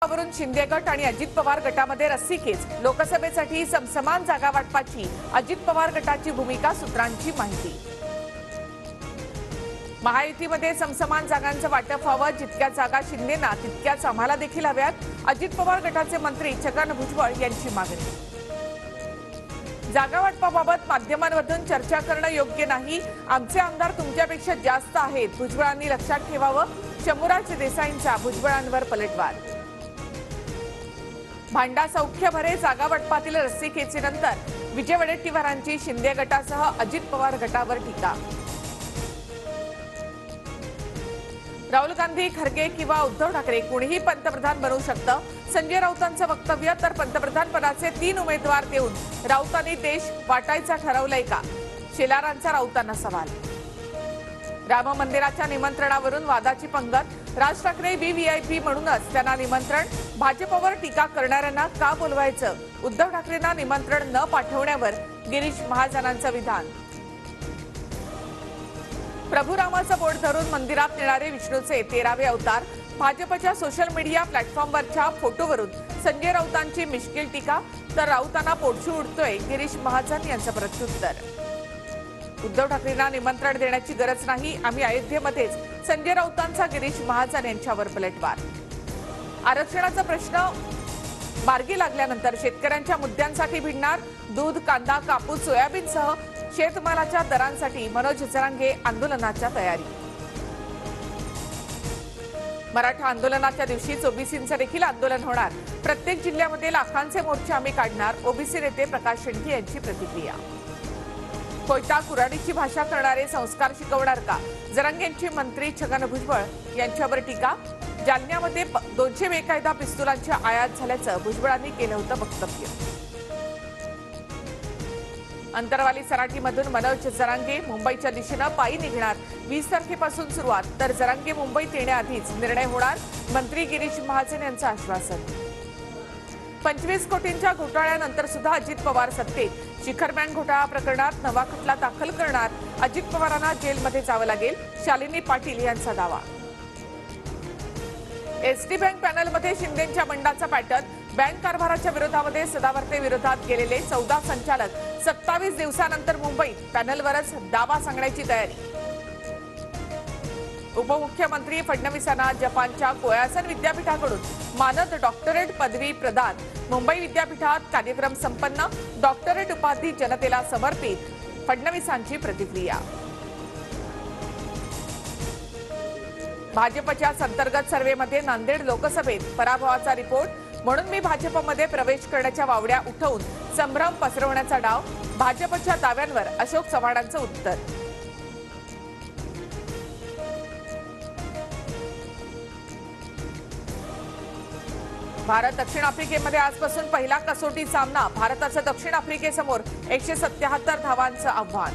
वरून शिंदे गट आणि अजित पवार गटामध्ये रस्सीखेच। लोकसभेसाठी समान जागा वाटपाची अजित पवार गटाची भूमिका। सूत्रांची माहिती, महायुतीमध्ये समान जागांचं वाटप व्हावं, जितक्या जागा शिंदेना तितक्याच आम्हाला देखील हव्यात। अजित पवार गटाचे मंत्री छगन भुजबळ यांची मागणी। जागा वाटपाबाबत माध्यमांमधून चर्चा करणं योग्य नाही, आमचे आमदार तुमच्यापेक्षा जास्त आहेत, भुजबळांनी लक्षात ठेवावं। शंभूराज देसाईंचा भुजबळांवर पलटवार। भांडा सौख्य भरे, जागा वाटपातील रस्सीखेचीनंतर विजय वडेट्टीवारांची शिंदे गटासह अजित पवार गटावर टीका। राहुल गांधी, खरगे किंवा उद्धव ठाकरे कोणीही पंतप्रधान बनू शकतं, संजय राऊतांचं वक्तव्य। तर पंतप्रधानपदाचे 3 उमेदवार देऊन राऊतांनी देश वाटायचा ठरवलंय का? शेलारांचा राऊतांना सवाल। राम मंदिराच्या निमंत्रणावरून वादाची पंगत, राज ठाकरे VVIP म्हणूनच त्यांना निमंत्रण, भाजपवर टीका करणाऱ्यांना का बोलवायचं? उद्धव ठाकरेंना निमंत्रण न पाठवण्यावर गिरीश महाजनांचं विधान। प्रभू रामाचं बोट धरून मंदिरात नेणारे विष्णूचे 13वे अवतार, भाजपच्या सोशल मीडिया प्लॅटफॉर्मवरच्या फोटोवरून संजय राऊतांची मिश्किल टीका। तर राऊतांना पोटशू उडतोय, गिरीश महाजन यांचं प्रत्युत्तर। उद्धव ठाकरेंना निमंत्रण देण्याची गरज नाही, आम्ही अयोध्येमध्येच, संजय राऊतांचा गिरीश महाजन यांच्यावर पलटवार। आरक्षणाचा प्रश्न मार्गी लागल्यानंतर शेतकऱ्यांच्या मुद्द्यांसाठी भिडणार, दूध, कांदा, कापूस, सोयाबीनसह शेतमालाच्या दरांसाठी मनोज जरांगे आंदोलनाच्या तयारी। मराठा आंदोलनाच्या दिवशीच ओबीसींचं देखील आंदोलन होणार, प्रत्येक जिल्ह्यामध्ये लाखांचे मोर्चे आम्ही काढणार, ओबीसी नेते प्रकाश शेंडगे यांची प्रतिक्रिया। कोयता कुऱ्हाडीची भाषा करणारे संस्कार शिकवणार का? जरांगेंची मंत्री छगन भुजबळ यांच्यावर टीका। जालन्यामध्ये 200 बेकायदा पिस्तुलांची आयात झाल्याचं भुजबळांनी केलं होतं वक्तव्य। अंतरवाली सराटीमधून मनोज जरांगे मुंबईच्या दिशेनं पायी निघणार, 20 तारखेपासून सुरुवात। तर जरांगे मुंबईत येण्याआधीच निर्णय होणार, मंत्री गिरीश महाजन यांचं आश्वासन। 25 कोटींच्या घोटाळ्यानंतर सुद्धा अजित पवार सत्तेत, शिखर बँक घोटाळा प्रकरणात नवा खटला दाखल करणार, अजित पवारांना जेलमध्ये जावं लागेल, शालिनी पाटील यांचा दावा। एसटी बँक पॅनलमध्ये शिंदेंच्या बंडाचा पॅटर्न, बँक कारभाराच्या विरोधामध्ये सदावर्ते विरोधात गेलेले 14 संचालक 27 दिवसानंतर मुंबईत, पॅनलवरच दावा सांगण्याची तयारी। उपमुख्यमंत्री फडणवीसांना जपानच्या कोयासन विद्यापीठाकडून मानद डॉक्टरेट पदवी प्रदान, मुंबई विद्यापीठात कार्यक्रम संपन्न, डॉक्टरेट उपाधी जनतेला समर्पित, फडणवीसांची प्रतिक्रिया। भाजपच्या अंतर्गत सर्व्हेमध्ये नांदेड लोकसभेत पराभवाचा रिपोर्ट, म्हणून मी भाजपमध्ये प्रवेश करण्याच्या वावड्या उठवून संभ्रम पसरवण्याचा डाव, भाजपच्या दाव्यांवर अशोक चव्हाणांचं उत्तर। भारत दक्षिण आफ्रिकेमध्ये आजपासून पहिला कसोटी सामना, भारताचं दक्षिण आफ्रिकेसमोर 177 धावांचं आव्हान।